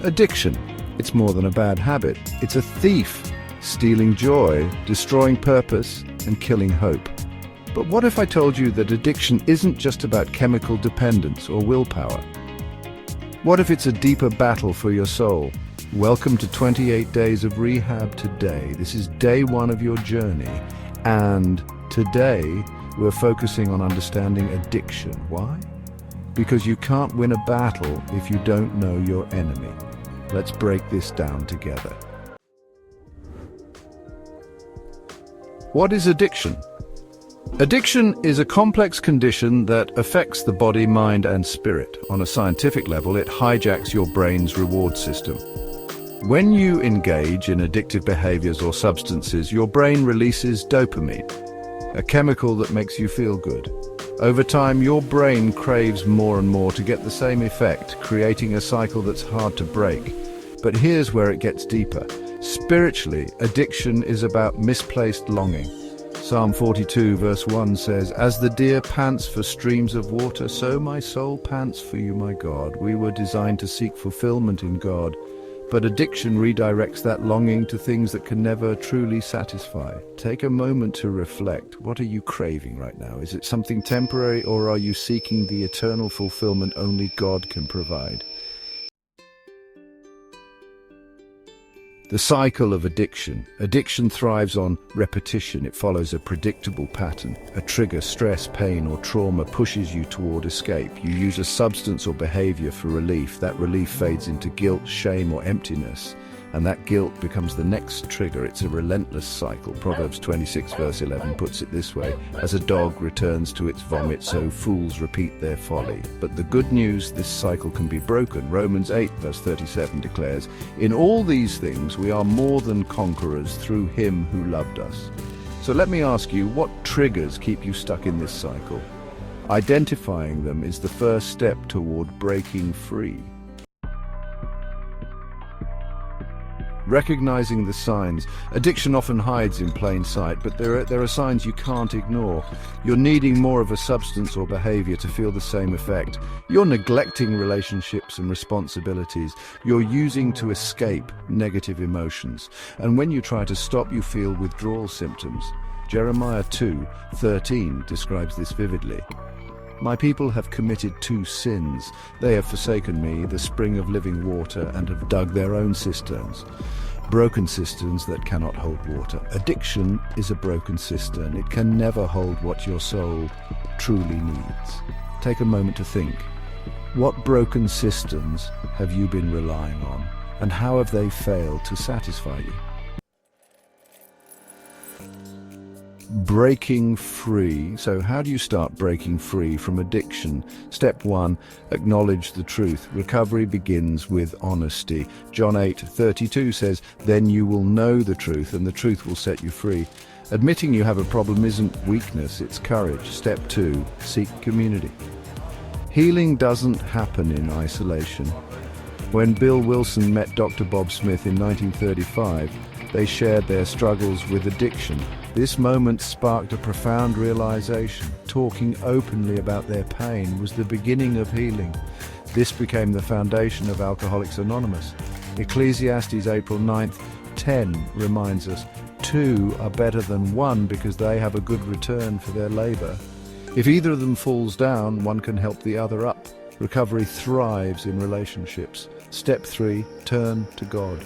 Addiction. It's more than a bad habit. It's a thief, stealing joy, destroying purpose, and killing hope. But what if I told you that addiction isn't just about chemical dependence or willpower? What if it's a deeper battle for your soul? Welcome to 28 Days of Rehab today. This is day one of your journey. And today, we're focusing on understanding addiction. Why? Because you can't win a battle if you don't know your enemy. Let's break this down together. What is addiction? Addiction is a complex condition that affects the body, mind, and spirit. On a scientific level, it hijacks your brain's reward system. When you engage in addictive behaviors or substances, your brain releases dopamine, a chemical that makes you feel good. Over time, your brain craves more and more to get the same effect, creating a cycle that's hard to break. But here's where it gets deeper. Spiritually, addiction is about misplaced longing. Psalm 42 verse 1 says, "As the deer pants for streams of water, so my soul pants for you, my God." We were designed to seek fulfillment in God, but addiction redirects that longing to things that can never truly satisfy. Take a moment to reflect. What are you craving right now? Is it something temporary, or are you seeking the eternal fulfillment only God can provide? The cycle of addiction. Addiction thrives on repetition. It follows a predictable pattern. A trigger, stress, pain, or trauma pushes you toward escape. You use a substance or behavior for relief. That relief fades into guilt, shame, or emptiness, and that guilt becomes the next trigger. It's a relentless cycle. Proverbs 26 verse 11 puts it this way, "As a dog returns to its vomit, so fools repeat their folly." But the good news, this cycle can be broken. Romans 8 verse 37 declares, "In all these things we are more than conquerors through him who loved us." So let me ask you, what triggers keep you stuck in this cycle? Identifying them is the first step toward breaking free. Recognizing the signs. Addiction often hides in plain sight, but there are signs you can't ignore. You're needing more of a substance or behavior to feel the same effect. You're neglecting relationships and responsibilities. You're using to escape negative emotions. And when you try to stop, you feel withdrawal symptoms. Jeremiah 2:13 describes this vividly. "My people have committed two sins. They have forsaken me, the spring of living water, and have dug their own cisterns." Broken cisterns that cannot hold water. Addiction is a broken cistern. It can never hold what your soul truly needs. Take a moment to think. What broken cisterns have you been relying on, and how have they failed to satisfy you? Breaking free. So how do you start breaking free from addiction? Step 1, acknowledge the truth. Recovery begins with honesty. John 8:32 says, "Then you will know the truth, and the truth will set you free." Admitting you have a problem isn't weakness, it's courage. Step 2, seek community. Healing doesn't happen in isolation. When Bill Wilson met Dr. Bob Smith in 1935, they shared their struggles with addiction. This moment sparked a profound realization. Talking openly about their pain was the beginning of healing. This became the foundation of Alcoholics Anonymous. Ecclesiastes April 9th, 10 reminds us, "Two are better than one because they have a good return for their labor." If either of them falls down, one can help the other up. Recovery thrives in relationships. Step 3, turn to God.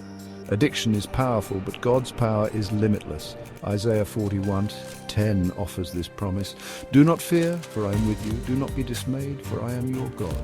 Addiction is powerful, but God's power is limitless. Isaiah 41:10 offers this promise. "Do not fear, for I am with you. Do not be dismayed, for I am your God.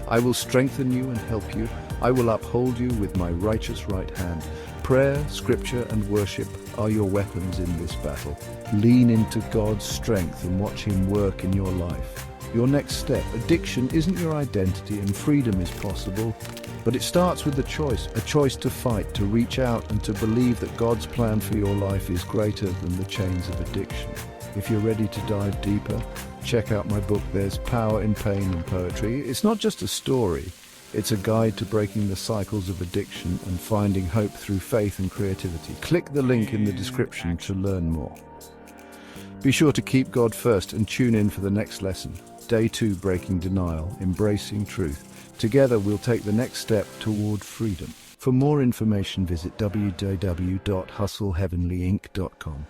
I will strengthen you and help you. I will uphold you with my righteous right hand." Prayer, scripture, and worship are your weapons in this battle. Lean into God's strength and watch him work in your life. Your next step. Addiction isn't your identity, and freedom is possible. But it starts with a choice to fight, to reach out, and to believe that God's plan for your life is greater than the chains of addiction. If you're ready to dive deeper, check out my book, There's Power in Pain and Poetry. It's not just a story, it's a guide to breaking the cycles of addiction and finding hope through faith and creativity. Click the link in the description to learn more. Be sure to keep God first and tune in for the next lesson. Day 2, Breaking Denial, Embracing Truth. Together we'll take the next step toward freedom. For more information, visit www.hustleheavenlyinc.com.